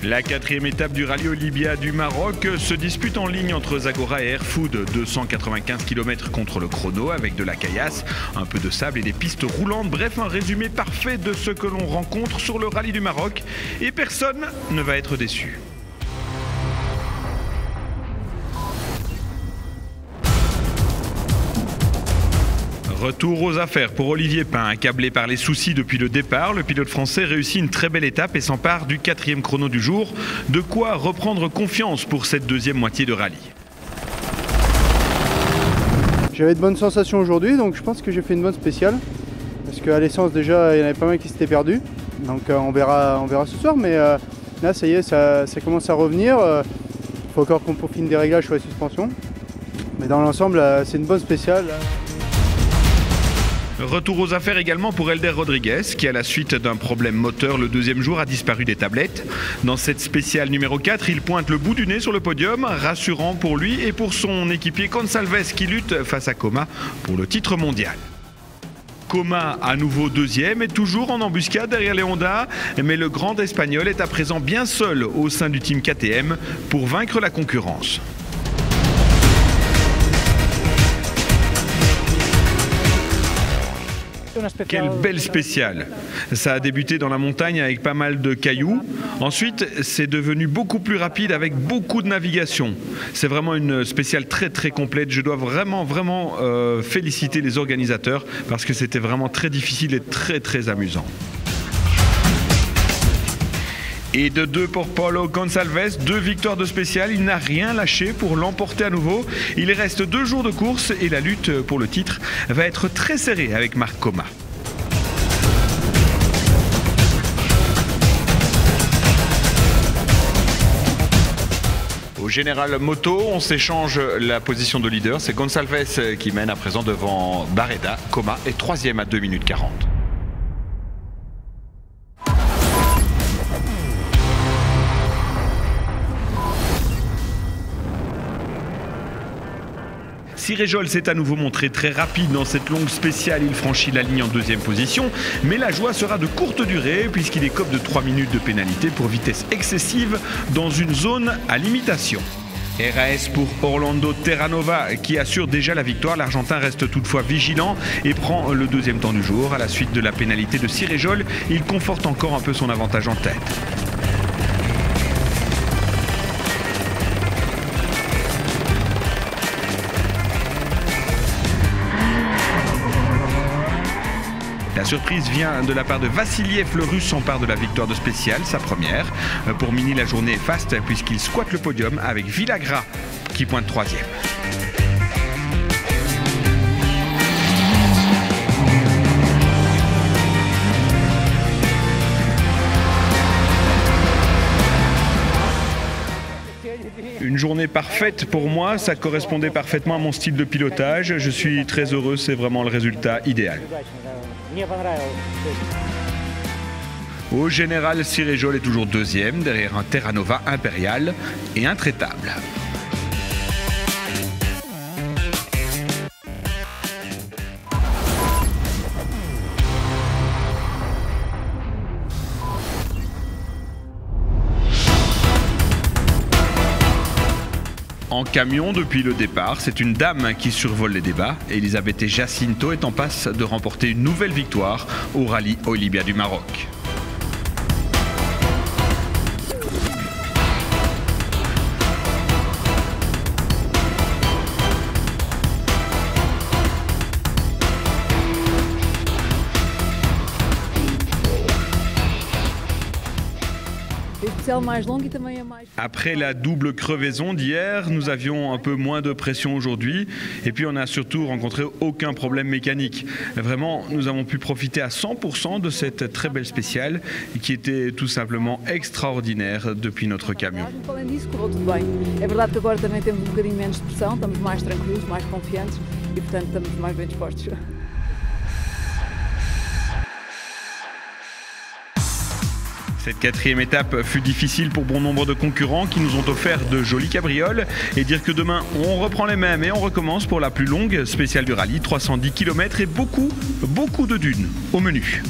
La quatrième étape du rallye Olympia du Maroc se dispute en ligne entre Zagora et Airfood. 295 km contre le chrono avec de la caillasse, un peu de sable et des pistes roulantes. Bref, un résumé parfait de ce que l'on rencontre sur le rallye du Maroc. Et personne ne va être déçu. Retour aux affaires pour Olivier Pain. Accablé par les soucis depuis le départ, le pilote français réussit une très belle étape et s'empare du quatrième chrono du jour. De quoi reprendre confiance pour cette deuxième moitié de rallye. J'avais de bonnes sensations aujourd'hui, donc je pense que j'ai fait une bonne spéciale. Parce qu'à l'essence déjà, il y en avait pas mal qui s'étaient perdus. Donc on verra ce soir, mais là ça y est, ça commence à revenir. Il faut encore qu'on peaufine des réglages sur la suspension. Mais dans l'ensemble, c'est une bonne spéciale. Retour aux affaires également pour Elder Rodriguez qui, à la suite d'un problème moteur le deuxième jour, a disparu des tablettes. Dans cette spéciale numéro 4, il pointe le bout du nez sur le podium, rassurant pour lui et pour son équipier Gonçalves qui lutte face à Coma pour le titre mondial. Coma à nouveau deuxième et toujours en embuscade derrière les Honda, mais le grand espagnol est à présent bien seul au sein du team KTM pour vaincre la concurrence. Quelle belle spéciale! Ça a débuté dans la montagne avec pas mal de cailloux. Ensuite, c'est devenu beaucoup plus rapide avec beaucoup de navigation. C'est vraiment une spéciale très très complète. Je dois vraiment féliciter les organisateurs parce que c'était vraiment très difficile et très très amusant. Et de 2 pour Paulo Gonçalves, 2 victoires de spécial, il n'a rien lâché pour l'emporter à nouveau. Il reste 2 jours de course et la lutte pour le titre va être très serrée avec Marc Coma. Au général moto, on s'échange la position de leader. C'est Gonçalves qui mène à présent devant Barreda. Coma est 3e à 2 minutes 40. Cyrejol s'est à nouveau montré très rapide dans cette longue spéciale. Il franchit la ligne en 2e position. Mais la joie sera de courte durée puisqu'il écope de 3 minutes de pénalité pour vitesse excessive dans une zone à limitation. RAS pour Orlando Terranova qui assure déjà la victoire. L'Argentin reste toutefois vigilant et prend le 2e temps du jour. À la suite de la pénalité de Cyrejol, il conforte encore un peu son avantage en tête. La surprise vient de la part de Vassiliev, le Russe s'empare de la victoire de spécial, sa première. Pour Mini, la journée est faste puisqu'il squatte le podium avec Villagra qui pointe 3e. Une journée parfaite pour moi, ça correspondait parfaitement à mon style de pilotage. Je suis très heureux, c'est vraiment le résultat idéal. Au général, Cyrejol est toujours 2e, derrière un Terranova impérial et intraitable. En camion depuis le départ, c'est une dame qui survole les débats. Elisabeth Jacinto est en passe de remporter une nouvelle victoire au rallye Olympia du Maroc. Après la double crevaison d'hier, nous avions un peu moins de pression aujourd'hui et puis on n'a surtout rencontré aucun problème mécanique. Vraiment, nous avons pu profiter à 100% de cette très belle spéciale qui était tout simplement extraordinaire depuis notre camion. É verdade que agora também temos bocadinho menos de pressão, estamos mais tranquilos, mais confiantes e portanto estamos mais bem dispostos. Cette quatrième étape fut difficile pour bon nombre de concurrents qui nous ont offert de jolies cabrioles. Et dire que demain, on reprend les mêmes et on recommence pour la plus longue spéciale du rallye, 310 km et beaucoup de dunes au menu.